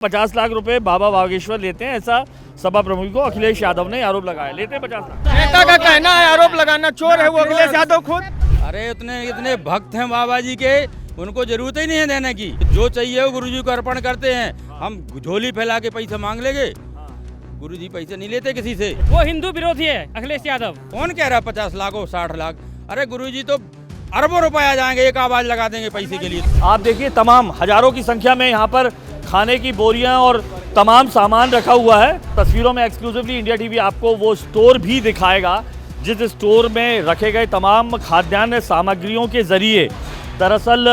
50 लाख रुपए बाबा बागेश्वर लेते हैं, ऐसा सपा प्रमुख को अखिलेश यादव ने आरोप लगाया। लेते हैं 50 लाख। नेता का कहना है आरोप लगाना, चोर है वो अखिलेश यादव खुद। अरे इतने भक्त हैं बाबा जी के, उनको जरूरत ही नहीं है देने की। जो चाहिए वो गुरुजी को अर्पण करते हैं। हम झोली फैला के पैसा मांग लेंगे, गुरुजी पैसे नहीं लेते किसी से। वो हिंदू विरोधी है अखिलेश यादव। कौन कह रहा है 50 लाख और 60 लाख? अरे गुरुजी तो अरबों रुपए आ जाएंगे, एक आवाज लगा देंगे पैसे के लिए। आप देखिए तमाम हजारों की संख्या में यहाँ पर खाने की बोरियां और तमाम सामान रखा हुआ है। तस्वीरों में एक्सक्लूसिवली इंडिया टीवी आपको वो स्टोर भी दिखाएगा जिस स्टोर में रखे गए तमाम खाद्यान्न सामग्रियों के जरिए दरअसल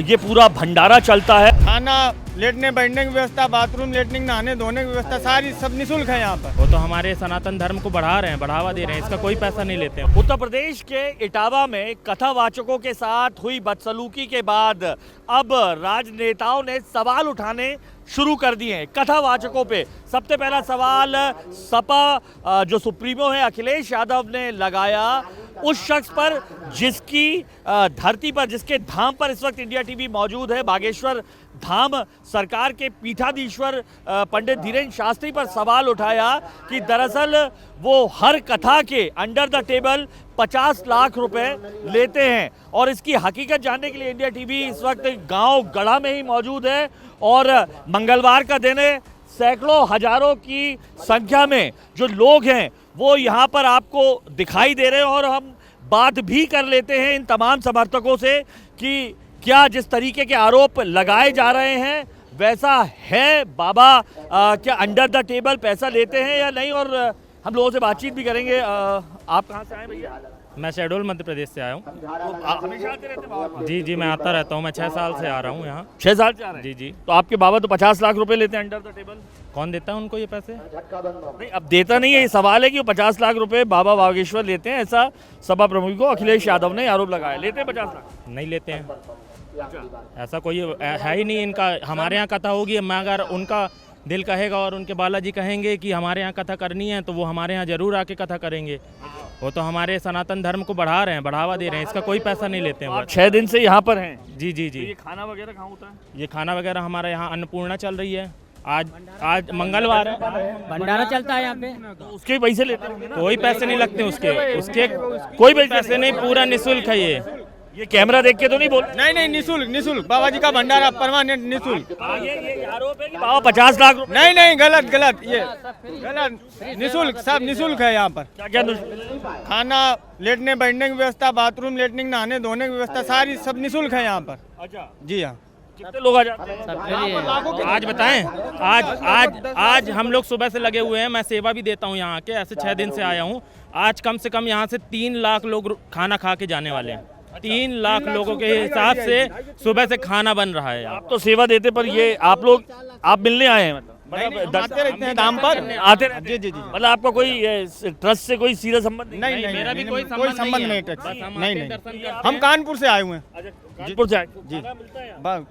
ये पूरा भंडारा चलता है। खाना, लेटने बैठने की व्यवस्था, बाथरूम, लेटरिंग, नहाने धोने की व्यवस्था सारी सब निःशुल्क है यहाँ पर। वो तो हमारे सनातन धर्म को बढ़ा रहे हैं, बढ़ावा दे रहे हैं, इसका कोई पैसा नहीं लेते हैं। उत्तर प्रदेश के इटावा में कथावाचकों के साथ हुई बदसलूकी के बाद अब राजनेताओं ने सवाल उठाने शुरू कर दिए हैं कथावाचकों पे। सबसे पहला सवाल सपा जो सुप्रीमो है अखिलेश यादव ने लगाया उस शख्स पर जिसकी धरती पर, जिसके धाम पर इस वक्त इंडिया टीवी मौजूद है, बागेश्वर धाम। सरकार के पीठाधीश्वर पंडित धीरेन्द्र शास्त्री पर सवाल उठाया कि दरअसल वो हर कथा के अंडर द टेबल 50 लाख रुपए लेते हैं। और इसकी हकीकत जानने के लिए इंडिया टीवी इस वक्त गांव गढ़ा में ही मौजूद है और मंगलवार का दिन है। सैकड़ों हजारों की संख्या में जो लोग हैं वो यहाँ पर आपको दिखाई दे रहे हैं और हम बात भी कर लेते हैं इन तमाम समर्थकों से कि क्या जिस तरीके के आरोप लगाए जा रहे हैं वैसा है। बाबा क्या अंडर द टेबल पैसा लेते हैं या नहीं, और हम लोगों से बातचीत भी करेंगे। आप कहाँ से आए भैया? मैं शहडोल मध्य प्रदेश से आया हूँ। हमेशा आते रहते बाबा? जी मैं आता रहता हूँ। मैं 6 साल से आ रहा हूँ यहाँ। 6 साल से आ रहे हैं? जी। तो आपके बाबा तो 50 लाख रुपए लेते हैं अंडर द टेबल। कौन देता है उनको ये पैसे? नहीं, अब देता नहीं है, ये सवाल है कि वो 50 लाख रुपए बाबा बागेश्वर लेते हैं, ऐसा सपा प्रमुख को अखिलेश यादव ने आरोप लगाया। लेते हैं 50 लाख? नहीं लेते हैं, ऐसा कोई है ही नहीं इनका। हमारे यहाँ कथा होगी, मैं अगर उनका दिल कहेगा और उनके बालाजी कहेंगे कि हमारे यहाँ कथा करनी है तो वो हमारे यहाँ जरूर आके कथा करेंगे। वो तो हमारे सनातन धर्म को बढ़ा रहे हैं, बढ़ावा दे रहे हैं, इसका कोई पैसा नहीं लेते हैं। आप 6 दिन से यहाँ पर हैं? जी। तो ये खाना वगैरह कहाँ होता है? ये खाना वगैरह हमारे यहाँ अन्नपूर्णा चल रही है। आज मंगलवार है, भंडारा चलता है यहाँ पे। तो उसके पैसे लेते होंगे ना? कोई पैसे नहीं लगते उसके कोई पैसे नहीं, पूरा निःशुल्क है ये कैमरा देख के तो नहीं बोल? नहीं निःशुल्क बाबा जी का भंडारा परमानेंट निःशुल्क। ये आरोप है कि बाबा 50 लाख रुपए। नहीं गलत, ये गलत। निःशुल्क, सब निःशुल्क है यहाँ पर। क्या खाना, लेटने बैठने की व्यवस्था, बाथरूम, लेटरिंग, नहाने धोने की व्यवस्था सारी सब निःशुल्क है यहाँ पर। अच्छा जी हाँ। कितने लोग आ जाते हैं? आज बताएं, आज हम लोग सुबह से लगे हुए हैं। मैं सेवा भी देता हूँ यहाँ के, ऐसे 6 दिन से आया हूँ। आज कम से कम यहाँ से 3 लाख लोग खाना खा के जाने वाले हैं। 3 लाख लोगों के हिसाब से सुबह से खाना बन रहा है। आप तो सेवा देते, पर ये आप लोग आप मिलने आए हैं? मतलब आते रहते हैं धाम पर, आते रहते हैं? जी। मतलब आपका कोई ट्रस्ट से कोई सीधा संबंध नहीं, मेरा भी कोई संबंध नहीं ट्रस्ट। नहीं, हम कानपुर से आए हुए हैं। कानपुर से आए? जी,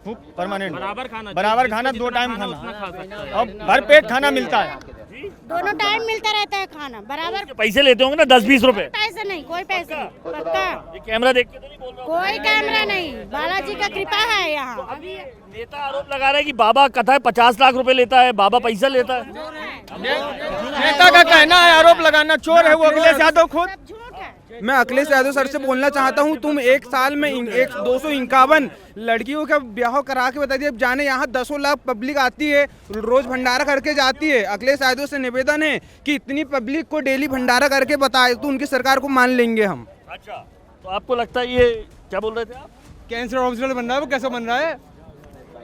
खूब परमानेंट बराबर खाना 2 टाइम खाना खा सकता है। और भरपेट खाना मिलता है। दोनों टाइम मिलता रहता है खाना बराबर। पैसे लेते होंगे ना 20-20 रुपए? पैसे नहीं, कोई पैसे नहीं, पक्का। ये कैमरा देख के तो नहीं बोल रहा हूँ? कोई कैमरा नहीं, बालाजी का कृपा है यहाँ। अभी नेता आरोप लगा रहे हैं कि बाबा कथा 50 लाख रुपए लेता है, बाबा पैसा लेता है। नेता का कहना है आरोप लगाना, चोर है वो अखिलेश यादव खुद। झूठ है। मैं अखिलेश यादव सर से बोलना चाहता हूं, तुम एक साल में 251 लड़कियों का ब्याह करा के बता दिए। अब जाने यहाँ 10 लाख पब्लिक आती है, रोज भंडारा करके जाती है। अखिलेश यादव से निवेदन है कि इतनी पब्लिक को डेली भंडारा करके बताए तो उनकी सरकार को मान लेंगे हम। अच्छा, तो आपको लगता है ये क्या बोल रहे थे आप? कैंसर हॉस्पिटल बन रहा है, वो कैसे बन रहा है?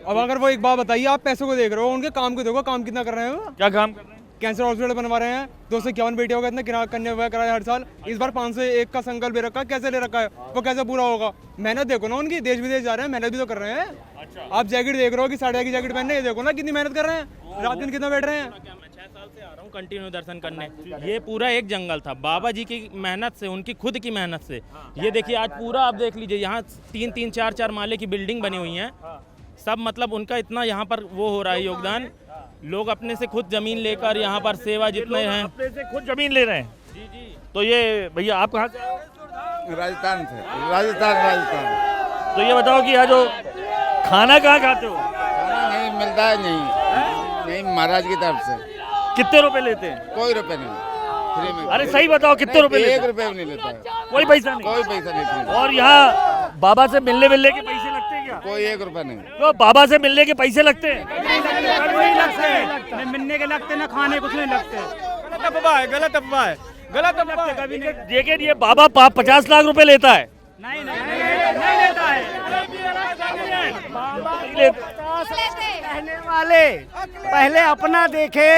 अब अगर वो एक बात बताइए, आप पैसों को देख रहे हो, उनके काम को देखो, काम कितना कर रहे हैं वो? क्या काम कर रहे हैं? कैंसर हॉस्पिटल बनवा रहे हैं, 251 बेटियों का इतना कन्या विवाह कराया हर साल। इस बार 501 का संकल्प ले रखा है, कैसे ले रखा है? वो कैसे पूरा होगा? मेहनत देखो ना उनकी, देश विदेश जा रहे हैं, मेहनत भी तो कर रहे हैं। अच्छा। आप जैकेट देख रहे हो कि साड़ी की जैकेट पहन रहे हैं, ये देखो ना कितनी मेहनत कर रहे हैं, रात दिन कितना बैठ रहे हैं। मैं 6 साल से आ रहा हूँ कंटिन्यू दर्शन करने। ये पूरा एक जंगल था, बाबा जी की मेहनत से, उनकी खुद की मेहनत से। ये देखिए आज पूरा आप देख लीजिए, यहाँ 3-3, 4-4 माले की बिल्डिंग बनी हुई है सब। मतलब उनका इतना यहाँ पर वो हो रहा है योगदान। लोग अपने से खुद जमीन लेकर यहाँ पर सेवा जितने हैं, अपने से खुद जमीन ले रहे हैं। जी। तो ये भैया आप कहाँ से आए हो? राजस्थान से। राजस्थान। तो ये बताओ कि यहाँ जो खाना कहाँ खाते हो? खाना नहीं मिलता है, नहीं नहीं, महाराज की तरफ से। कितने रुपए लेते हैं? कोई रुपए नहीं, फ्री में। अरे सही बताओ, कितने रुपए लेते एक हैं? रुपए भी नहीं लेता है, कोई पैसा नहीं? कोई पैसा नहीं फ्री में। और यहाँ बाबा से मिलने के पैसे लगते हैं क्या? कोई एक रुपया नहीं। तो बाबा से मिलने के पैसे लगते हैं? मिलने के लगते ना खाने कुछ नहीं लगते। गलत अफवाह है, गलत अफवाह है, गलत अफवाह है। कभी देखिए ये बाबा 50 लाख रुपए लेता है। नहीं लेता है। कहने वाले पहले अपना देखे,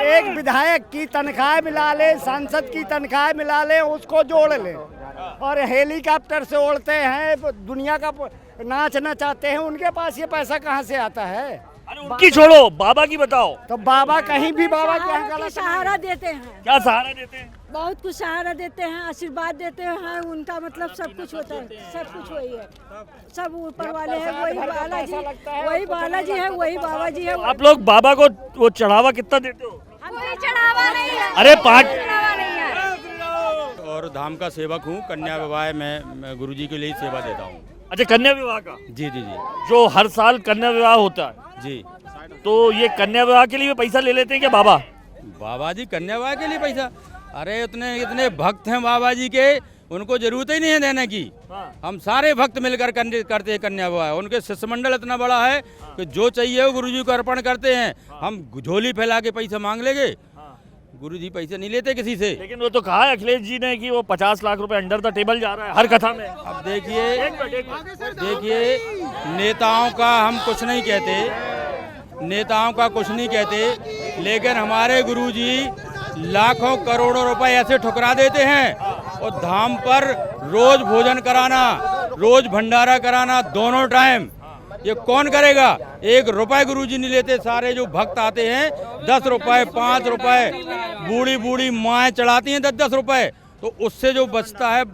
एक विधायक की तनख्वाह मिला ले, सांसद की तनख्वाह मिला ले, उसको जोड़ ले, और हेलीकॉप्टर से उड़ते हैं, दुनिया का नाच नचाते हैं, उनके पास ये पैसा कहाँ से आता है? अरे उनकी छोड़ो, बाबा की बताओ। तो बाबा कहीं भी बाबा के यहाँ गलत सहारा देते हैं, क्या सहारा देते हैं? बहुत कुछ सहारा देते हैं, आशीर्वाद देते हैं, उनका मतलब सब कुछ होता है, सब कुछ वही है, सब ऊपर वाले हैं, वही बालाजी है, वही बाबा जी है। आप लोग बाबा को वो चढ़ावा कितना देते हो? कोई चढ़ावा नहीं है, अरे 5 चढ़ावा नहीं है। और धाम का सेवक हूँ, कन्या विवाह में गुरुजी के लिए सेवा देता हूँ। अच्छा, कन्या विवाह का? जी जी जी जो हर साल कन्या विवाह होता है, जी। तो ये कन्या विवाह के लिए भी पैसा ले लेते हैं क्या बाबा? बाबा जी कन्या विवाह के लिए पैसा? अरे इतने भक्त हैं बाबा जी के, उनको जरूरत ही नहीं है देने की। हम सारे भक्त मिलकर करते हैं कन्या विवाह। उनके शिष्यमंडल इतना बड़ा है कि जो चाहिए वो गुरुजी को अर्पण करते हैं। हम झोली फैला के पैसा मांग लेंगे, गुरुजी पैसे नहीं लेते किसी से। लेकिन वो तो कहा है अखिलेश जी ने कि वो 50 लाख रुपए अंडर द टेबल जा रहा है हर कथा में। अब देखिए नेताओं का हम कुछ नहीं कहते, नेताओं का कुछ नहीं कहते, लेकिन हमारे गुरुजी लाखों करोड़ों रुपए ऐसे ठुकरा देते हैं, और धाम पर रोज भोजन कराना, रोज भंडारा कराना, दोनों टाइम, ये कौन करेगा? 1 रुपए गुरुजी नहीं लेते। सारे जो भक्त आते हैं 10 रुपए 5 रुपए, बूढ़ी माएँ चढ़ाती हैं 10-10 रुपए, तो उससे जो बचता है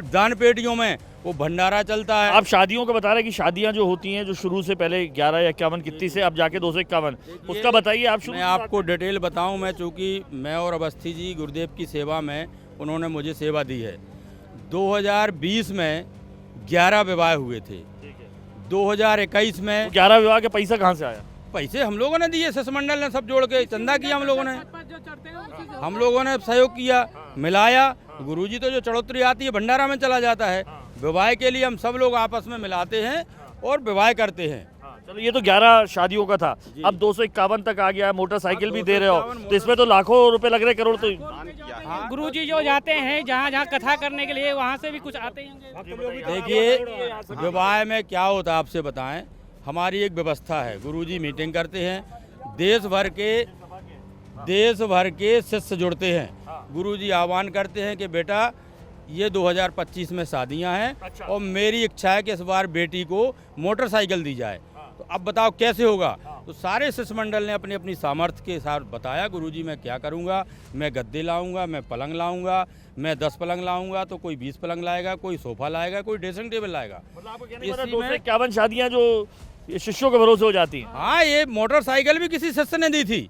दान पेटियों में वो भंडारा चलता है। आप शादियों का बता रहे हैं कि शादियां जो होती हैं जो शुरू से पहले 11 या 51 कितनी से अब जाके 251, उसका बताइए आप। मैं आपको डिटेल बताऊं, मैं चूँकि मैं और अवस्थी जी गुरुदेव की सेवा में उन्होंने मुझे सेवा दी है। 2020 में 11 विवाह हुए थे, 2021 में 11 विवाह के पैसा कहाँ से आया? पैसे हम लोगों ने दिए, शिष्यमंडल ने सब जोड़ के चंदा किया, हम लोगों ने सहयोग किया, मिलाया। गुरुजी तो जो चढ़ोतरी आती है भंडारा में चला जाता है। विवाह के लिए हम सब लोग आपस में मिलाते हैं और विवाह करते हैं। चलो, ये तो 11 शादियों का था, अब 251 तक आ गया है, मोटरसाइकिल भी दे रहे हो, तो इसमें तो लाखों रुपए लग रहे, करोड़। तो गुरुजी जो जाते हैं जहाँ कथा करने के लिए, वहाँ से भी कुछ आते हैं। देखिए विवाह में क्या होता है आपसे बताएं, हमारी एक व्यवस्था है। गुरुजी मीटिंग करते हैं, देश भर के शिष्य जुड़ते हैं। गुरुजी आह्वान करते हैं कि बेटा ये 2025 में शादियां हैं, और मेरी इच्छा है कि इस बार बेटी को मोटरसाइकिल दी जाए। तो अब बताओ कैसे होगा? तो सारे शिष्यमंडल ने अपनी अपनी सामर्थ्य के साथ बताया, गुरुजी मैं क्या करूंगा, मैं गद्दे लाऊंगा, मैं पलंग लाऊंगा, मैं 10 पलंग लाऊंगा, तो कोई 20 पलंग लाएगा, कोई सोफा लाएगा, कोई ड्रेसिंग टेबल लाएगा। 251 शादियाँ जो शिष्यों के भरोसे हो जाती हैं। हाँ, ये मोटरसाइकिल भी किसी शिष्य ने दी थी,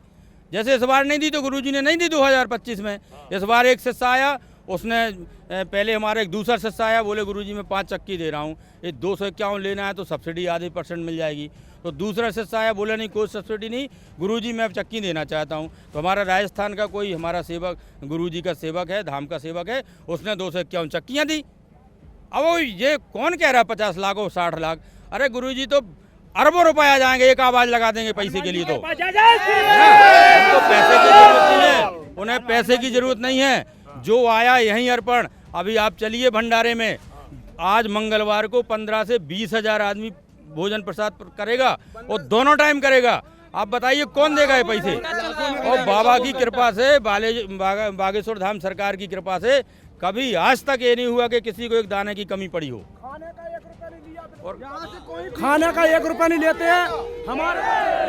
जैसे इस बार नहीं दी तो गुरुजी ने नहीं दी 2025 में। इस बार एक शिष्य आया, उसने पहले हमारा एक दूसरा शिष्य आया, बोले गुरुजी मैं 5 चक्की दे रहा हूँ, ये 251 लेना है तो सब्सिडी आधी % मिल जाएगी। तो दूसरा शिष्य आया, बोले नहीं कोई सब्सिडी नहीं, गुरुजी मैं चक्की देना चाहता हूँ। तो हमारा राजस्थान का कोई हमारा सेवक, गुरुजी का सेवक है, धाम का सेवक है, उसने 251 चक्कियाँ दी। अब वो ये कौन कह रहा है 50 लाख और 60 लाख? अरे गुरुजी तो अरबों रुपए आ जाएंगे, एक आवाज लगा देंगे पैसे के लिए। तो पैसे की जरूरत नहीं है, उन्हें पैसे की जरूरत नहीं है, जो आया यहीं अर्पण। अभी आप चलिए भंडारे में, आज मंगलवार को 15 से 20 हजार आदमी भोजन प्रसाद करेगा, और दोनों टाइम करेगा। आप बताइए कौन देगा ये पैसे? और बाबा की कृपा से, बागेश्वर धाम सरकार की कृपा से कभी आज तक ये नहीं हुआ कि किसी को एक दाने की कमी पड़ी हो। खाने का 1 रुपया नहीं लेते हैं हमारे।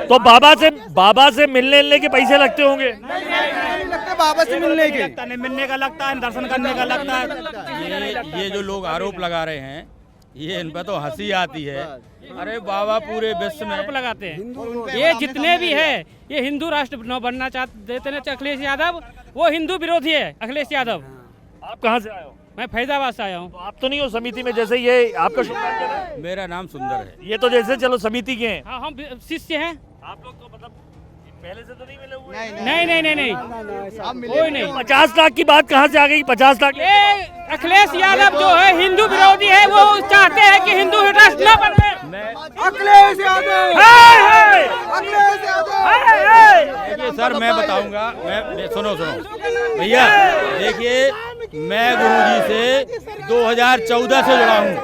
तो बाबा से मिलने के पैसे लगते होंगे? नहीं लगता बाबा से मिलने के, मिलने का लगता है, दर्शन करने का लगता है। ये जो लोग आरोप लगा रहे हैं, ये इन पर तो हंसी आती है। अरे बाबा पूरे विश्व में लगाते हैं, ये जितने भी है ये हिंदू राष्ट्र बनना चाहते थे अखिलेश यादव, वो हिंदू विरोधी है अखिलेश यादव। आप कहाँ से आए हो? मैं फैजाबाद से आया हूँ। तो आप तो नहीं हो समिति में? जैसे ये आपका शुभ नाम क्या है? मेरा नाम सुंदर है। ये तो जैसे चलो समिति के हैं। हाँ, हम शिष्य हैं। आप लोग तो मतलब पहले से तो नहीं मिले हुए? नहीं कोई नहीं। 50 लाख की बात कहाँ से आ गई? 50 लाख ये अखिलेश यादव जो है हिंदू विरोधी है, वो चाहते हैं कि हिंदू राष्ट्र न बने। अखिलेश यादव, देखिए सर, मैं बताऊंगा, मैं सुनो भैया, देखिए मैं गुरुजी से 2014 से जुड़ा हूँ।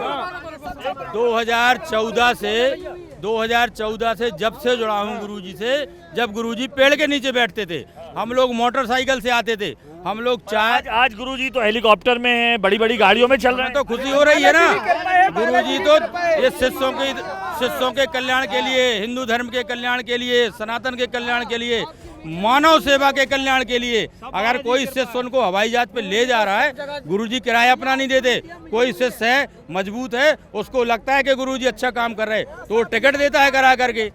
2014 से जब से जुड़ा हूँ गुरुजी से, जब गुरुजी पेड़ के नीचे बैठते थे, हम लोग मोटरसाइकिल से आते थे, हम लोग चाय। आज गुरुजी तो हेलीकॉप्टर में हैं, बड़ी बड़ी गाड़ियों में चल रहे हैं। तो खुशी हो रही है ना, गुरुजी तो ये शिष्यों के कल्याण के लिए, हिंदू धर्म के कल्याण के लिए, सनातन के कल्याण के लिए, मानव सेवा के कल्याण के लिए। अगर कोई शिष्य उनको हवाई जहाज पे ले जा रहा है, गुरुजी किराया अपना नहीं देते। कोई शिष्य है मजबूत है, उसको लगता है कि गुरुजी अच्छा काम कर रहे, तो वो टिकट देता है करा करके,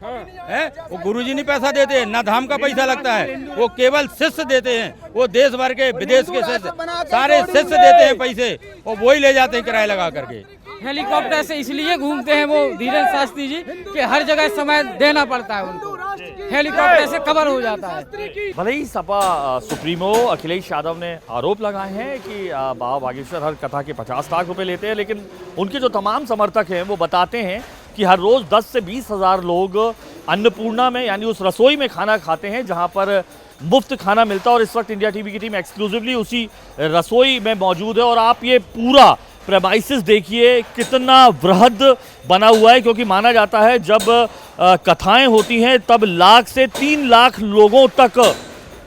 है वो गुरुजी नहीं पैसा देते, ना धाम का पैसा लगता है, वो केवल शिष्य देते हैं। वो देश भर के, विदेश के शिष्य, सारे शिष्य देते हैं पैसे, और वही ले जाते हैं किराया लगा करके। हेलीकॉप्टर से इसलिए घूमते हैं वो धीरेन्द्र शास्त्री जी कि हर जगह समय देना पड़ता है उनको, हेलीकॉप्टर से कवर हो जाता है। भले ही सपा सुप्रीमो अखिलेश यादव ने आरोप लगाए हैं कि बाबा बागेश्वर हर कथा के 50 लाख रुपए लेते हैं, लेकिन उनके जो तमाम समर्थक हैं वो बताते हैं कि हर रोज़ 10 से 20 हज़ार लोग अन्नपूर्णा में, यानी उस रसोई में खाना खाते हैं जहां पर मुफ्त खाना मिलता है। और इस वक्त इंडिया टीवी की टीम एक्सक्लूसिवली उसी रसोई में मौजूद है, और आप ये पूरा प्रेमाइसिस देखिए कितना वृहद बना हुआ है, क्योंकि माना जाता है जब कथाएं होती हैं तब लाख से 3 लाख लोगों तक,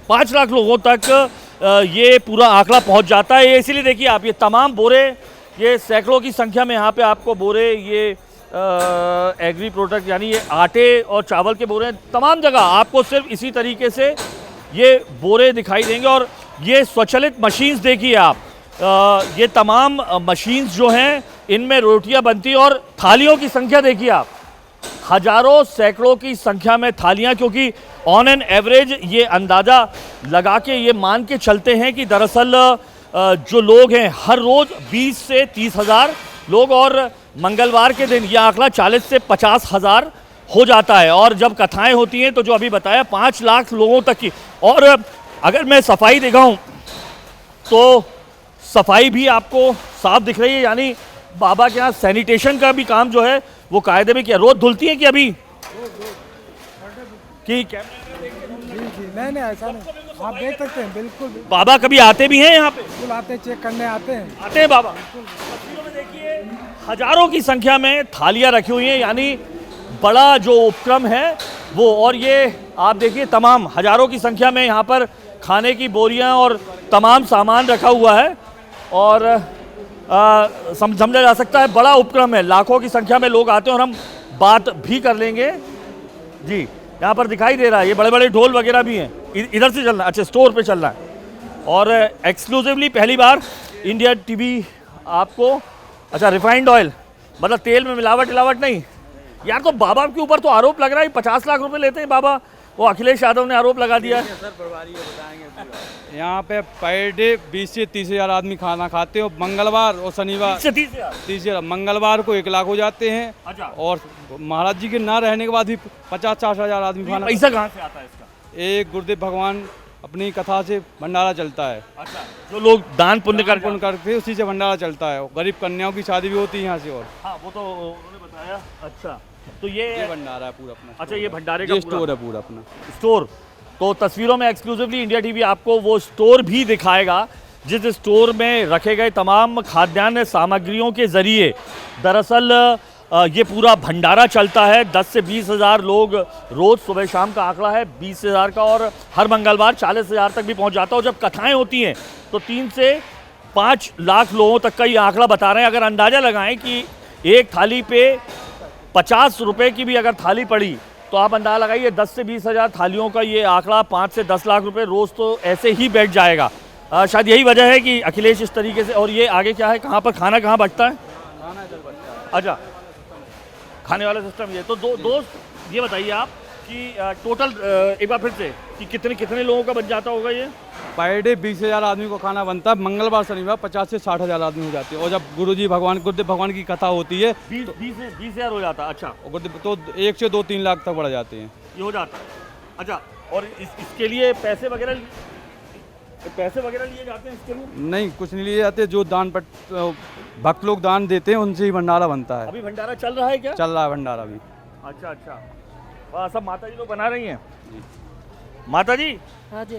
5 लाख लोगों तक ये पूरा आंकड़ा पहुंच जाता है। इसीलिए देखिए आप, ये तमाम बोरे, ये सैकड़ों की संख्या में यहाँ पे आपको बोरे, ये एग्री प्रोडक्ट यानी ये आटे और चावल के बोरे, तमाम जगह आपको सिर्फ इसी तरीके से ये बोरे दिखाई देंगे। और ये स्वचालित मशीन्स देखिए आप, ये तमाम मशीन्स जो हैं इनमें रोटियां बनती हैं, और थालियों की संख्या देखिए आप, हजारों सैकड़ों की संख्या में थालियां, क्योंकि ऑन एन एवरेज ये अंदाज़ा लगा के ये मान के चलते हैं कि दरअसल जो लोग हैं हर रोज़ 20 से 30 हज़ार लोग, और मंगलवार के दिन यह आंकड़ा 40 से 50 हज़ार हो जाता है। और जब कथाएं होती हैं तो जो अभी बताया 5 लाख लोगों तक की। और अगर मैं सफाई दिखाऊं तो सफाई भी आपको साफ दिख रही है, यानी बाबा के यहाँ सैनिटेशन का भी काम जो है वो कायदे में किया। रोज धुलती है कि अभी कि नहीं ऐसा नहीं, आप देख सकते हैं बिल्कुल। बाबा कभी आते भी हैं यहाँ पे? बिल्कुल आते हैं, चेक करने आते हैं बाबा। तस्वीरों में देखिए हजारों की संख्या में थालियां रखी हुई हैं, यानी बड़ा जो उपक्रम है वो। और ये आप देखिए तमाम हजारों की संख्या में यहाँ पर खाने की बोरियां और तमाम सामान रखा हुआ है, और समझा जा सकता है बड़ा उपक्रम है। लाखों की संख्या में लोग आते हैं, और हम बात भी कर लेंगे जी। यहाँ पर दिखाई दे रहा है ये बड़े बड़े ढोल वगैरह भी हैं, इधर से चलना है, अच्छा स्टोर पे चलना है। और एक्सक्लूसिवली पहली बार इंडिया टीवी आपको, अच्छा रिफाइंड ऑयल, मतलब तेल में मिलावट नहीं यार। तो बाबा के ऊपर तो आरोप लग रहा है 50 लाख रुपए लेते हैं बाबा, वो अखिलेश यादव ने आरोप लगा दिया है। यहाँ पे पर डे 20 से 30 हज़ार आदमी खाना खाते हैं, मंगलवार और शनिवार 30 हज़ार, मंगलवार को 1 लाख हो जाते हैं। अच्छा। और महाराज जी के ना रहने के बाद भी 50-60 हज़ार आदमी खाना। पैसा कहाँ से आता है इसका? एक गुरुदेव भगवान अपनी कथा से भंडारा चलता है। अच्छा, जो लोग दान पुण्य करते हैं उसी से भंडारा चलता है। गरीब कन्याओं की शादी भी होती है यहाँ से। और हाँ वो तो उन्होंने बताया। अच्छा, तो ये भंडारा है पूरा अपना। अच्छा, ये भंडारे का स्टोर है पूरा अपना स्टोर। तो तस्वीरों में एक्सक्लूसिवली इंडिया टीवी आपको वो स्टोर भी दिखाएगा, जिस स्टोर में रखे गए तमाम खाद्यान्न सामग्रियों के जरिए दरअसल ये पूरा भंडारा चलता है। 10 से 20 हज़ार लोग रोज़ सुबह शाम का आंकड़ा है 20 हज़ार का, और हर मंगलवार 40 हज़ार तक भी पहुंच जाता है। और जब कथाएं होती हैं तो 3 से 5 लाख लोगों तक का ये आंकड़ा बता रहे हैं। अगर अंदाज़ा लगाएं कि एक थाली पे 50 रुपये की भी अगर थाली पड़ी तो आप अंदाजा लगाइए 10 से 20 हज़ार थालियों का ये आंकड़ा 5 से 10 लाख रुपए रोज़ तो ऐसे ही बैठ जाएगा। शायद यही वजह है कि अखिलेश इस तरीके से। और ये आगे क्या है, कहाँ पर खाना कहाँ बचता है? अच्छा, खाने वाला सिस्टम ये। तो दोस्त ये बताइए आप कि टोटल एक बार फिर से कि कितने लोगों का बच जाता होगा ये? पर डे 20 हज़ार आदमी को खाना बनता है। मंगलवार शनिवार 50 से 60 हज़ार आदमी हो जाते हैं। और जब गुरुदेव भगवान की कथा होती है 20 हज़ार हो जाता है। अच्छा, तो 1 से 2-3 लाख तक बढ़ जाते हैं। ये हो जाता है। अच्छा, और इसके लिए पैसे वगैरह लिए जाते हैं इसके लिए? नहीं, कुछ नहीं लिए जाते। जो दान भक्त लोग दान देते हैं उनसे ही भंडारा बनता है। अभी भंडारा चल रहा है क्या? चल रहा है भंडारा अभी। अच्छा अच्छा, वाह, सब माता जी लोग बना रही हैं। माता जी, हाँ जी,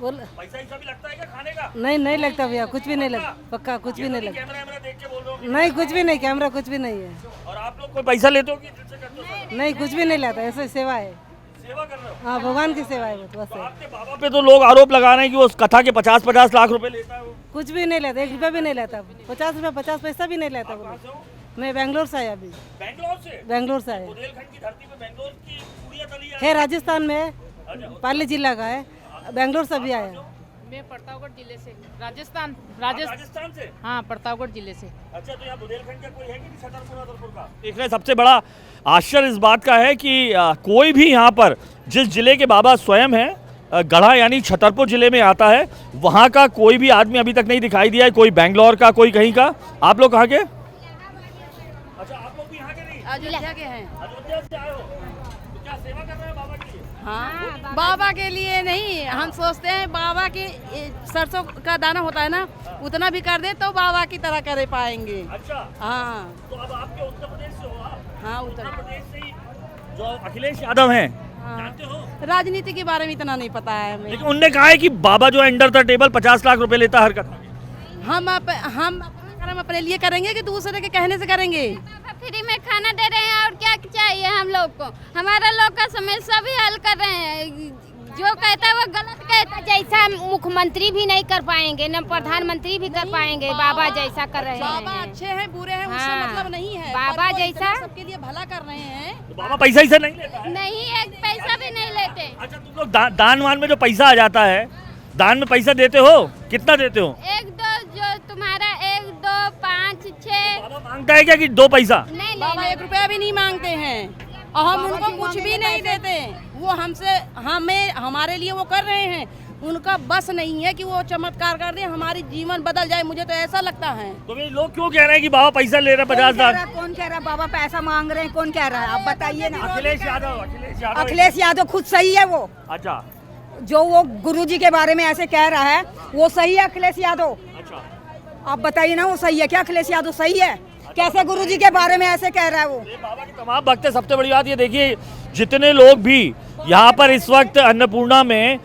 बोल। पैसा भी लगता है क्या खाने का? नहीं लगता भैया, कुछ भी नहीं लगता, पक्का कुछ भी नहीं लगता। कैमरा देख के बोल रहा हूँ। नहीं, कुछ भी नहीं, कैमरा कुछ भी नहीं है। और आप लोग कोई पैसा लेते हो कि दिल से करते हो? नहीं, कुछ भी नहीं लेता, ऐसे सेवा है। सेवा कर रहे हो? हाँ, भगवान की सेवा है बस। आपके बाबा पे तो लोग आरोप लगा रहे हैं कि वो उस कथा के 50-50 लाख रुपए लेता है वो। कुछ भी नहीं लेता, 1 रुपया भी नहीं लेता, 50 रुपया 50 पैसा भी नहीं लेता वो। मैं बेंगलोर से आया अभी। बैंगलोर से? बेंगलोर से आया बुंदेलखंड की धरती पे बेंगलोर की पूरी तली है, राजस्थान में पाली जिला का है। बेंगलोर से भी आया। मैं प्रतापगढ़ जिले से, राजस्थान से? हाँ, प्रतापगढ़ जिले से। अच्छा, तो यहाँ बुंदेलखंड का कोई है कि छतरपुर का? देख रहे हैं, सबसे बड़ा आश्चर्य इस बात का है कि कोई भी यहाँ पर जिस जिले के बाबा स्वयं है, गढ़ा यानी छतरपुर जिले में आता है, वहाँ का कोई भी आदमी अभी तक नहीं दिखाई दिया है। कोई बेंगलोर का, कोई कहीं का। आप लोग कहाँ के? अच्छा, आप लोग भी यहाँ के नहीं? अयोध्या के हैं। अयोध्या से आए हो, तो क्या सेवा कर रहे हैं बाबा के लिए? हाँ, बाबा के लिए नहीं, हम सोचते हैं बाबा की सरसों का दाना होता है ना, उतना भी कर दे तो बाबा की तरह कर पाएंगे। अच्छा, हाँ तो अब आपके उत्तर प्रदेश से हो आप? हाँ, उत्तर प्रदेश से ही जो अखिलेश यादव हैं, हाँ। जानते हो? राजनीति के बारे में इतना नहीं पता है हमें। लेकिन उनने कहा है कि बाबा जो अंडर द टेबल 50 लाख रुपए लेता हर कथा के। हम अपना कर्म अपने लिए करेंगे कि दूसरे के कहने से करेंगे? फ्री में खाना दे रहे हैं और क्या चाहिए हम लोग को? हमारा लोग का समस्या भी हल कर रहे हैं। जो कहता है वो गलत कहता है। जैसा मुख्यमंत्री भी नहीं कर पाएंगे, न प्रधानमंत्री भी कर पाएंगे। बाबा जैसा कर रहे हैं। बाबा अच्छे हैं, बुरे हैं, उससे हाँ, मतलब नहीं है। बाबा जैसा सबके लिए भला कर रहे हैं। तो बाबा पैसा ही से नहीं लेता है? नहीं, एक पैसा भी नहीं लेते। अच्छा, तुम लोग दान वान में जो पैसा आ जाता है, दान में पैसा देते हो? कितना देते हो? 1 2 जो तुम्हारा 1 2 5 6। बाबा मांगता है क्या कि 2 पैसा? नहीं, बाबा 1 रुपया भी नहीं मांगते हैं और हम उनको कुछ भी नहीं देते। वो हमसे हमारे लिए वो कर रहे हैं। उनका बस नहीं है कि वो चमत्कार कर दे, हमारी जीवन बदल जाए। मुझे तो ऐसा लगता है। तो ये लोग क्यों कह रहे हैं कि बाबा पैसा ले रहे हैं 50 लाख? कौन कह रहा है बाबा पैसा मांग रहे हैं? कौन कह रहा है? आप बताइए ना। अखिलेश यादव खुद सही है वो। अच्छा, जो वो गुरुजी के बारे में ऐसे कह रहा है वो सही है अखिलेश यादव? अच्छा, आप बताइए ना, वो सही है क्या? अखिलेश यादव सही है? कैसे गुरुजी के बारे में ऐसे कह रहा है वो? बाबा के तमाम भक्त हैं। सबसे बड़ी बात ये देखिए, जितने लोग भी यहाँ पर इस वक्त अन्नपूर्णा में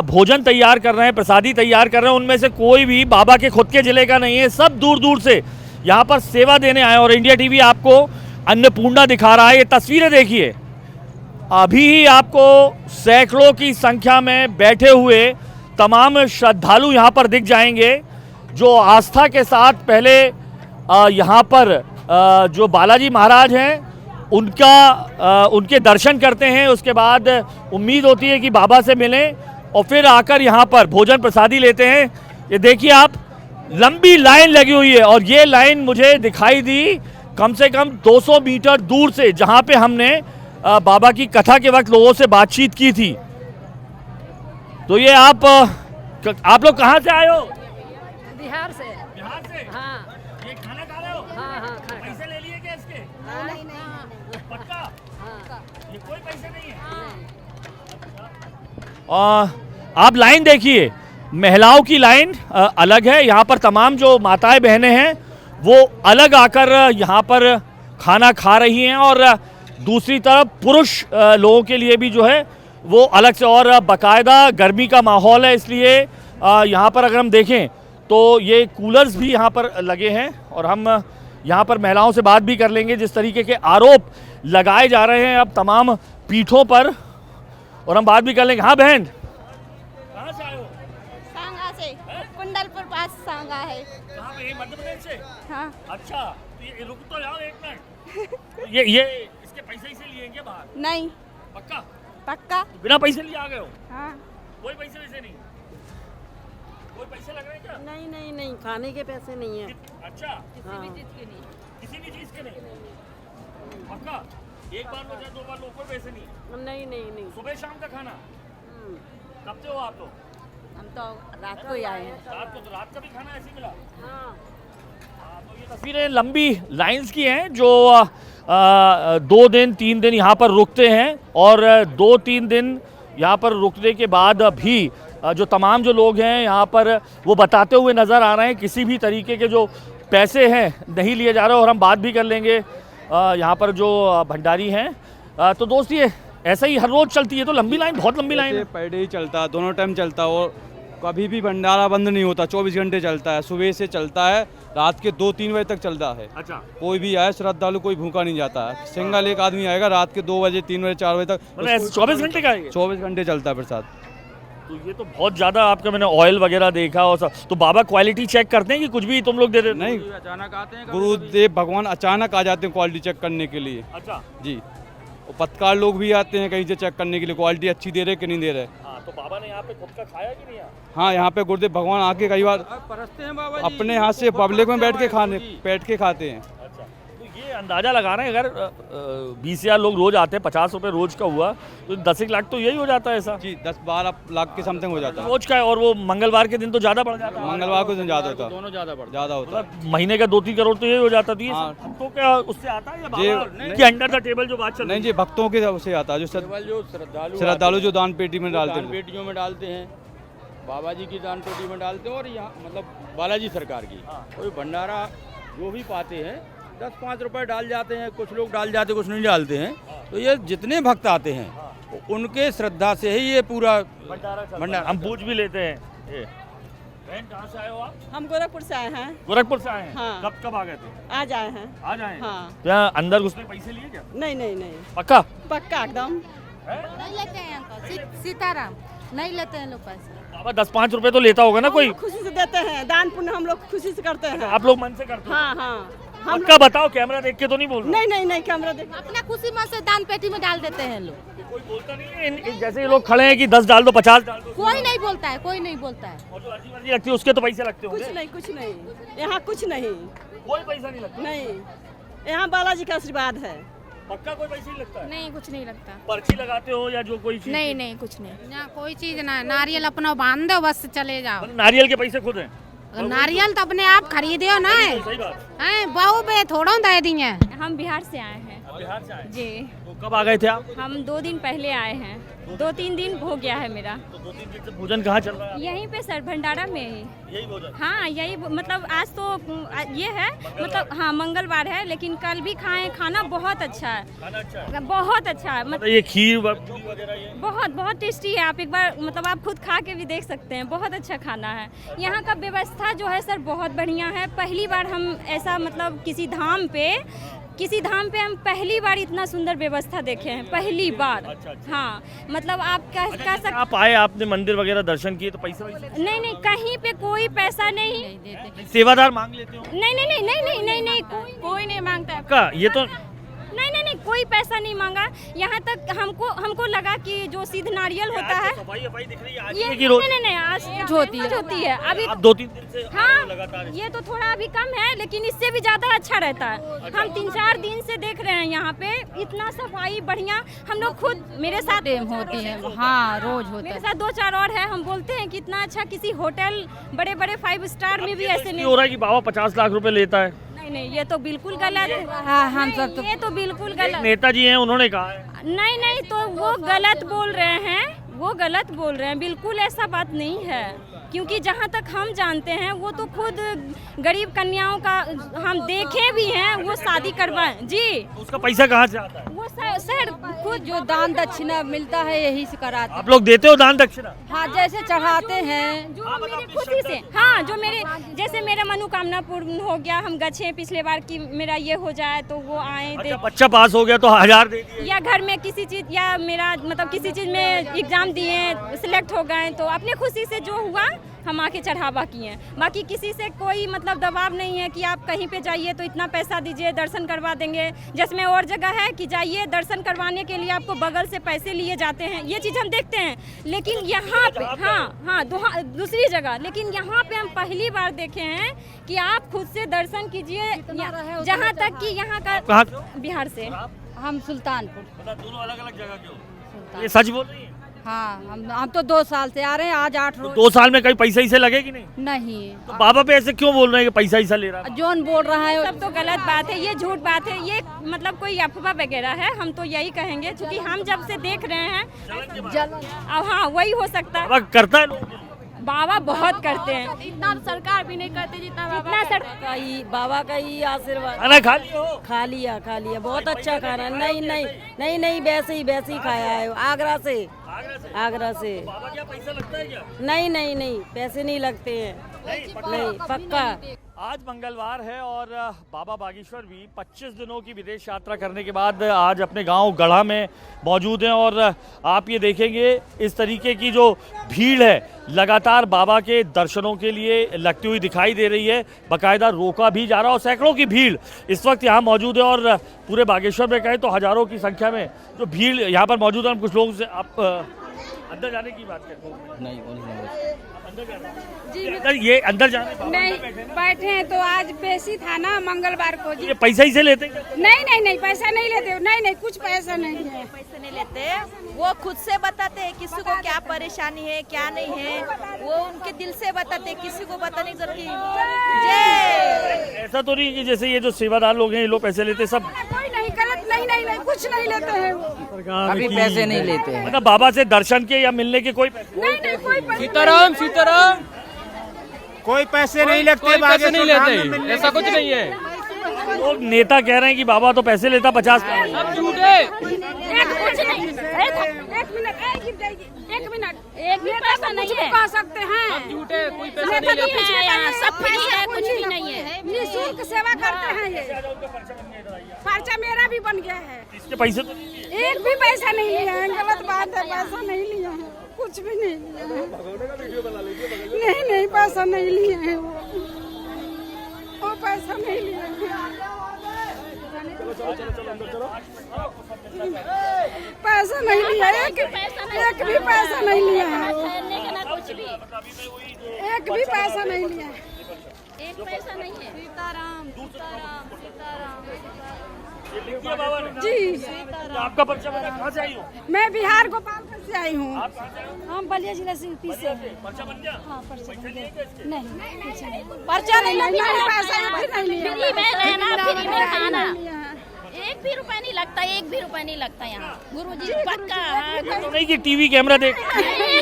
भोजन तैयार कर रहे हैं, प्रसादी तैयार कर रहे हैं, उनमें से कोई भी बाबा के खुद के जिले का नहीं है। सब दूर दूर से यहाँ पर सेवा देने आए। और इंडिया टीवी आपको अन्नपूर्णा दिखा रहा है। ये तस्वीरें देखिए, अभी ही आपको सैकड़ों की संख्या में बैठे हुए तमाम श्रद्धालु यहाँ पर दिख जाएंगे, जो आस्था के साथ पहले यहाँ पर जो बालाजी महाराज हैं उनके दर्शन करते हैं। उसके बाद उम्मीद होती है कि बाबा से मिलें और फिर आकर यहाँ पर भोजन प्रसादी लेते हैं। ये देखिए आप, लंबी लाइन लगी हुई है और ये लाइन मुझे दिखाई दी कम से कम 200 मीटर दूर से, जहाँ पे हमने बाबा की कथा के वक्त लोगों से बातचीत की थी। तो ये आप लोग कहाँ से आए हो? बिहार से। बिहार से? हाँ ये खाना खा रहे हो? हाँ। पैसे ले लिए क्या इसके? नहीं। पक्का? हाँ। ये कोई पैसे नहीं है? आप लाइन देखिए, महिलाओं की लाइन अलग है। यहाँ पर तमाम जो माताएं बहनें हैं वो अलग आकर यहाँ पर खाना खा रही हैं और दूसरी तरफ पुरुष लोगों के लिए भी जो है वो अलग से। और बाकायदा गर्मी का माहौल है, इसलिए यहाँ पर अगर हम देखें तो ये कूलर्स भी यहाँ पर लगे हैं। और हम यहाँ पर महिलाओं से बात भी कर लेंगे। जिस तरीके के आरोप लगाए जा रहे हैं अब तमाम पीठों पर, और हम बात भी कर लेंगे। हाँ बहन, कहाँ से आए हो? सांगा से, कुंडलपुर पास सांगा है। कहाँ पे? मध्य प्रदेश से? हाँ। अच्छा, तो ये रुक तो जाओ एक मिनट। ये इसके पैसे ही से लिए क्या बाहर? नहीं। पक्का? पक्का। तो बिना पैसे लिए आ गए हो? हाँ। कोई पैसे वैसे नहीं? कोई पैसे लग रहे हैं क्या? नहीं, खाने के पैसे नहीं है। अच्छा, किसी भी चीज के नहीं? पक्का? एक बार लो चाहे 2 बार लो, कोई पैसे नहीं? नहीं। सुबह शाम का खाना? कब से हो आप लोग? हम तो रात को ही आए हैं। रात को? तो रात का भी खाना ऐसे मिला? हाँ। तो ये तस्वीरें लंबी लाइंस की हैं जो 2 दिन 3 दिन यहाँ पर रुकते हैं और 2-3 दिन यहाँ पर रुकने के बाद भी जो तमाम जो लोग हैं यहाँ पर वो बताते हुए नज़र आ रहे हैं किसी भी तरीके के जो पैसे हैं नहीं लिए जा रहे। और हम बात भी कर लेंगे यहाँ पर जो भंडारी हैं। तो दोस्त ये ऐसा ही हर रोज़ चलती है? तो लंबी लाइन, बहुत लंबी लाइन है। पर डे ही चलता है, दोनों टाइम चलता है और कभी भी भंडारा बंद नहीं होता, 24 घंटे चलता है। सुबह से चलता है, रात के 2-3 बजे तक चलता है। अच्छा, कोई भी आए श्रद्धालु कोई भूखा नहीं जाता है। सिंगल एक आदमी आएगा रात के 2 बजे 3 बजे 4 बजे तक, 24 घंटे का है? 24 घंटे चलता है प्रसाद। तो ये तो बहुत ज़्यादा आपका, मैंने ऑयल वगैरह देखा और सब। तो बाबा क्वालिटी चेक करते हैं कि कुछ भी तुम लोग दे देते? नहीं, अचानक आते हैं, गुरुदेव भगवान अचानक आ जाते हैं क्वालिटी चेक करने के लिए। अच्छा जी, और पत्रकार लोग भी आते हैं कहीं से चेक करने के लिए क्वालिटी अच्छी दे रहे कि नहीं दे रहे। हाँ, तो बाबा ने यहाँ पे खुद का खाया कि नहीं? हाँ, यहाँ पे गुरुदेव भगवान आके कई बार परसते हैं बाबा जी। अपने हाथ से पब्लिक में बैठ के खाते हैं। अच्छा, तो ये अंदाजा लगा रहे हैं अगर 20,000 लोग रोज आते हैं, 50 रुपये रोज का हुआ तो 10 लाख तो यही हो जाता है ऐसा? जी, 10-12 लाख के समथिंग हो जाता है रोज का है। और वो मंगलवार के दिन तो ज़्यादा बढ़ जाता है। मंगलवार को दिन ज़्यादा होता, दोनों ज़्यादा बढ़ ज़्यादा होता है। मतलब महीने का 2-3 करोड़ तो यही हो जाता है। हाँ। तो क्या उससे आता है या जी, बाबा कि अंडर द टेबल जो बात चल नहीं जी, भक्तों के से आता है, जो केवल जो श्रद्धालु जो दान पेटी में डालते दान हैं। पेटियों में डालते हैं, बाबा जी की दान पेटी में डालते हैं। और यहाँ मतलब बालाजी सरकार की कोई भंडारा जो भी पाते हैं 10-5 रुपए डाल जाते हैं, कुछ लोग डाल जाते कुछ नहीं डालते हैं। तो ये जितने भक्त आते हैं उनके श्रद्धा से ही ये पूरा भंडारा। हम पूछ भी लेते हैं। ये बहन कहाँ से आए हो आप? हम गोरखपुर से आए हैं। गोरखपुर से आए हैं? हाँ। कब आ गए थे? आज आए हैं। आज आए हैं? हाँ। तो यहाँ अंदर घुसने पैसे लिए क्या? नहीं नहीं नहीं, पक्का? पक्का एकदम। नहीं लेते हैं अंकल, सीताराम नहीं लेते हैं लोग पैसे। बाबा 10-5 रुपए तो लेता होगा ना कोई? खुशी से देते हैं, दान पुण्य हम लोग खुशी से करते हैं। आप लोग मन से करते हो? हाँ हाँ, हम पक्का बताओ, कैमरा देख के तो नहीं बोल रहे? नहीं नहीं नहीं, कैमरा देख अपना खुशी मन से दान पेटी में डाल देते हैं लोग। कोई बोलता नहीं है जैसे ये लोग खड़े हैं कि 10 डाल दो, 50 डाल दो? कोई नहीं बोलता है, कोई नहीं बोलता है। और जो अर्जी वर्जी लगती है उसके तो पैसे लगते होंगे? कुछ नहीं, कुछ नहीं, यहाँ कुछ नहीं, कोई पैसा नहीं लगता? नहीं, यहाँ बालाजी का आशीर्वाद है। पक्का कोई पैसा नहीं लगता है? नहीं, कुछ नहीं लगता। पर्ची लगाते हो या जो कोई चीज? नहीं नहीं, कुछ नहीं, ना कोई चीज ना। नारियल अपना बांध दो बस चले जाओ। नारियल के पैसे खुद हैं? नारियल तो अपने आप खरीदे ना है, सही बात। बहु पे थोड़ा दे दिए। हम बिहार से आए हैं। बिहार से आए? जी, तो कब आ गए थे आप? हम 2 दिन पहले आए हैं, 2-3 दिन हो गया है मेरा। तो 2-3 दिन से भोजन कहाँ चल रहा है? यहीं पे सर भंडारा में ही। यही भोजन? हाँ, यही मतलब आज तो ये है, मतलब हाँ मंगलवार है, लेकिन कल भी खाएं, खाना बहुत अच्छा है, खाना अच्छा है? बहुत अच्छा है, मतलब ये खीर वगैरह ये? बहुत बहुत टेस्टी है। आप एक बार मतलब आप खुद खा के भी देख सकते हैं, बहुत अच्छा खाना है। यहाँ का व्यवस्था जो है सर बहुत बढ़िया है। पहली बार हम ऐसा मतलब किसी धाम पे हम पहली बार इतना सुंदर व्यवस्था देखे हैं, पहली बार। अच्छा। हाँ, मतलब आप कह सकते। आप आए, आपने मंदिर वगैरह दर्शन किए तो पैसा नहीं नहीं, कहीं पे कोई पैसा नहीं देते। सेवादार मांग लेते हो? नहीं नहीं नहीं नहीं नहीं नहीं नहीं, कोई नहीं मांगता है। पक्का? ये तो नहीं नहीं नहीं, कोई पैसा नहीं मांगा। यहाँ तक हमको लगा कि जो सीध नारियल होता है, सफाई दिख रही है आज ये की रोज? नहीं नहीं, आज होती है अभी। आप 2-3 दिन से हाँ, लगातार? ये तो थोड़ा अभी कम है, लेकिन इससे भी ज्यादा अच्छा रहता है। हम 3-4 दिन से देख रहे हैं यहाँ पे इतना सफाई बढ़िया। हम लोग खुद, मेरे साथ होती है, हाँ रोज होता है, मेरे साथ 2-4 और है। हम बोलते हैं कि इतना अच्छा किसी होटल बड़े बड़े 5 स्टार में भी ऐसे नहीं हो रहा है कि बाबा 50 लाख रुपए लेता है। नहीं नहीं, ये तो बिल्कुल गलत है। हाँ, हम सब तो, ये तो बिल्कुल गलत। नेताजी हैं, उन्होंने कहा है। नहीं नहीं, तो वो गलत बोल रहे हैं, वो गलत बोल रहे हैं। बिल्कुल ऐसा बात नहीं है, क्योंकि जहाँ तक हम जानते हैं वो तो खुद गरीब कन्याओं का हम देखे भी हैं, वो शादी करवाएं जी। उसका पैसा कहाँ से आता है? वो सर खुद जो दान दक्षिणा मिलता है यही से कराते हैं। आप लोग देते हो दान दक्षिणा? हाँ, जैसे चढ़ाते हैं जो मेरी खुशी से। हाँ, जो मेरे जैसे मेरा मनोकामना पूर्ण हो गया, हम गए पिछले बार की मेरा ये हो जाए तो वो आए। अच्छा, बच्चा पास हो गया तो 1000 दे दिए? या घर में किसी चीज, या मेरा मतलब किसी चीज में एग्जाम दिए, सिलेक्ट हो गए, तो अपने खुशी से जो हुआ हम आके चढ़ावा किए। बाकी किसी से कोई मतलब दबाव नहीं है कि आप कहीं पे जाइए तो इतना पैसा दीजिए दर्शन करवा देंगे। जिसमें और जगह है कि जाइए दर्शन करवाने के लिए आपको बगल से पैसे लिए जाते हैं, ये चीज़ हम देखते हैं। लेकिन यहाँ पे हाँ दूसरी जगह, लेकिन यहाँ पे हम पहली बार देखे हैं कि आप खुद से दर्शन कीजिए। जहाँ तक कि यहाँ का, बिहार से हम सुल्तानपुर। दोनों अलग अलग जगह के हो? ये सच बोल रही है? हाँ हम तो 2 साल से आ रहे हैं, आज 8 रोज 2 साल में कहीं पैसा ही से लगे कि नहीं? नहीं। तो बाबा पे ऐसे क्यों बोल रहे हैं कि पैसा ही से ले रहा है? जोन बोल रहा है सब तो गलत बात है, ये झूठ बात है, ये मतलब कोई अफवाह वगैरह है। हम तो यही कहेंगे क्योंकि हम जब से देख रहे हैं अब हाँ वही हो सकता है। बाबा करता है लोग? बाबा बहुत करते हैं, इतना सरकार भी नहीं करती जितना बाबा का ही आशीर्वाद। खाना खा लिया हो? खा लिया बहुत अच्छा खाना। नहीं वैसे ही खाया है आगरा से। बाबा क्या पैसा लगता है क्या? नहीं पैसे नहीं लगते हैं, नहीं पक्का। आज मंगलवार है और बाबा बागेश्वर भी 25 दिनों की विदेश यात्रा करने के बाद आज अपने गांव गढ़ा में मौजूद हैं और आप ये देखेंगे इस तरीके की जो भीड़ है लगातार बाबा के दर्शनों के लिए लगती हुई दिखाई दे रही है। बाकायदा रोका भी जा रहा है और सैकड़ों की भीड़ इस वक्त यहाँ मौजूद है और पूरे बागेश्वर में कहें तो हजारों की संख्या में जो भीड़ यहाँ पर मौजूद है। हम कुछ लोगों से आप अंदर जाने की बात करते हैं? नहीं, अंदर जाने नहीं बैठे हैं तो आज बेसी था ना मंगलवार को जी। ये पैसा ही से लेते हैं? नहीं पैसा नहीं लेते, नहीं कुछ पैसा नहीं है। पैसे नहीं लेते, वो खुद से बताते हैं किसी को क्या परेशानी है क्या नहीं है, वो उनके दिल से बताते हैं, किसी को बताने की जरूरत नहीं। ऐसा तो नहीं कि जैसे ये जो सेवादार लोग हैं ये लोग पैसे लेते सब? कोई नहीं गलत, नहीं कुछ नहीं लेते हैं, अभी पैसे नहीं लेते हैं। मतलब बाबा से दर्शन के या मिलने के कोई पैसे? नहीं कोई पैसा। सीताराम कोई पैसे नहीं लगते, कोई पैसे नहीं लेते, ऐसा कुछ नहीं है। लोग नेता कह रहे हैं कि बाबा तो पैसे लेता 50 सब झूठे। कुछ नहीं, एक मिनट एक भी पैसा नहीं है, कह सकते हैं झूठे, कोई पैसा नहीं लेते हैं, सब फ्री है, कुछ भी नहीं है, निःशुल्क सेवा करते हैं। ये पर्चा मेरा भी बन गया है। इसके पैसे तो एक भी पैसा नहीं लिया है, गलत बात है, पैसा नहीं लिया है, कुछ भी नहीं लिया है। नहीं पैसा नहीं लिया है, वो पैसा नहीं लिया है, पैसा नहीं लिया, एक भी पैसा नहीं लिया है, एक भी पैसा नहीं लिया है, एक पैसा नहीं है। सीताराम जी। आपका पर्चा कहाँ से आई हो? मैं बिहार गोपालगंज से आई हूँ। हम बलिया जिला से पर्चा बन गया? हाँ, पर्चा नहीं पर्चा नहीं पैसा भी नहीं फ्री में रहना, फ्री में खाना, एक भी रुपया नहीं लगता, एक भी रुपया नहीं लगता यहाँ। गुरुजी पक्का तो नहीं कि टीवी कैमरा देख?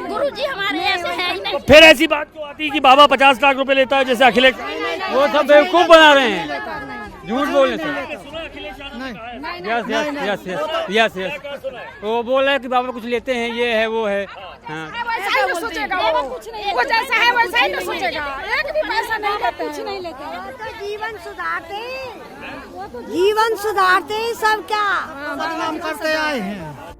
गुरुजी हमारे ऐसे है ही नहीं। फिर ऐसी बात क्यों आती है कि बाबा 50 लाख रुपए लेता है जैसे अखिलेश? वो सब बेवकूफ बना रहे हैं, झूठ बोल रहे हैं। यस वो बोल रहे हैं कि बाबा कुछ लेते हैं, ये है वो है। हाँ। वैसा ही सोचेगा वो जैसा है वैसा ही सोचेगा, एक भी पैसा नहीं लेते, कुछ नहीं लेते। जीवन सुधारते सब क्या बदनाम करते आए हैं।